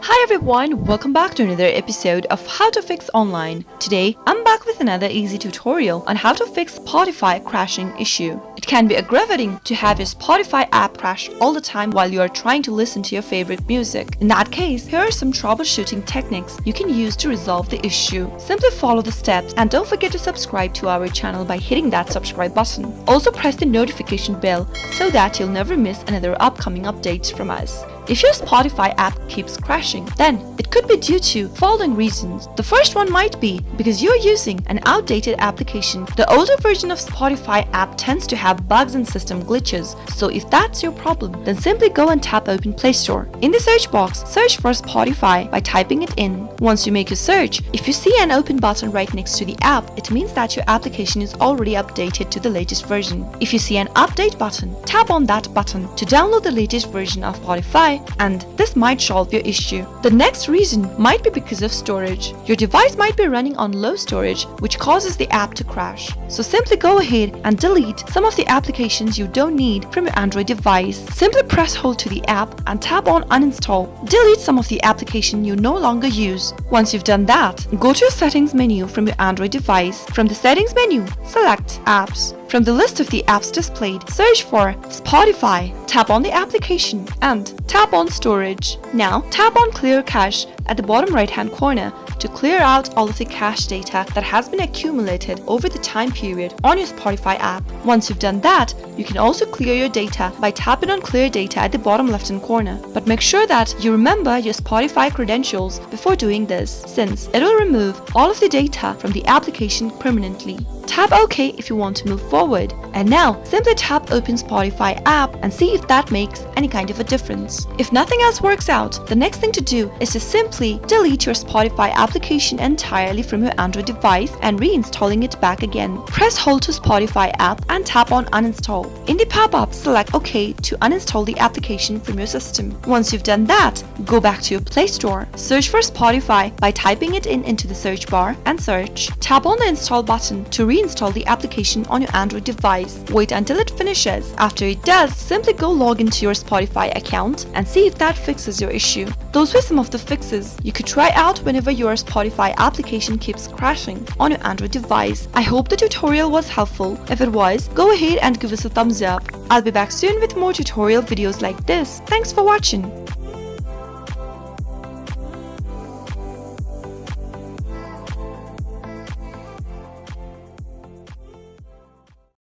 Hi everyone, welcome back to another episode of How to Fix Online. Today, I'm back with another easy tutorial on how to fix Spotify crashing issue. It can be aggravating to have your Spotify app crash all the time while you are trying to listen to your favorite music. In that case, here are some troubleshooting techniques you can use to resolve the issue. Simply follow the steps and don't forget to subscribe to our channel by hitting that subscribe button. Also press the notification bell so that you'll never miss another upcoming updates from us. If your Spotify app keeps crashing, then it could be due to following reasons. The first one might be because you're using an outdated application. The older version of Spotify app tends to have bugs and system glitches. So if that's your problem, then simply go and tap open Play Store. In the search box, search for Spotify by typing it in. Once you make your search, if you see an open button right next to the app, it means that your application is already updated to the latest version. If you see an update button, tap on that button to download the latest version of Spotify, and this might solve your issue. The next reason might be because of storage. Your device might be running on low storage, which causes the app to crash. So simply go ahead and delete some of the applications you don't need from your Android device. Simply press hold to the app and tap on uninstall. Delete some of the application you no longer use. Once you've done that, go to your settings menu from your Android device. From the settings menu, select apps. From the list of the apps displayed, search for Spotify, tap on the application and tap on storage. Now tap on clear cache at the bottom right hand corner to clear out all of the cache data that has been accumulated over the time period on your Spotify app. Once you've done that, you can also clear your data by tapping on clear data at the bottom left hand corner. But make sure that you remember your Spotify credentials before doing this, since it will remove all of the data from the application permanently. Tap OK if you want to move forward. And now, simply tap open Spotify app and see if that makes any kind of a difference. If nothing else works out, the next thing to do is to simply delete your Spotify application entirely from your Android device and reinstalling it back again. Press hold to Spotify app and tap on uninstall. In the pop-up, select OK to uninstall the application from your system. Once you've done that, go back to your Play Store. Search for Spotify by typing it into the search bar and search. Tap on the install button to reinstall the application on your Android device. Wait until it finishes. After it does, simply go log into your Spotify account and see if that fixes your issue. Those were some of the fixes you could try out whenever your Spotify application keeps crashing on your Android device. I hope the tutorial was helpful. If it was, go ahead and give us a thumbs up. I'll be back soon with more tutorial videos like this. Thanks for watching.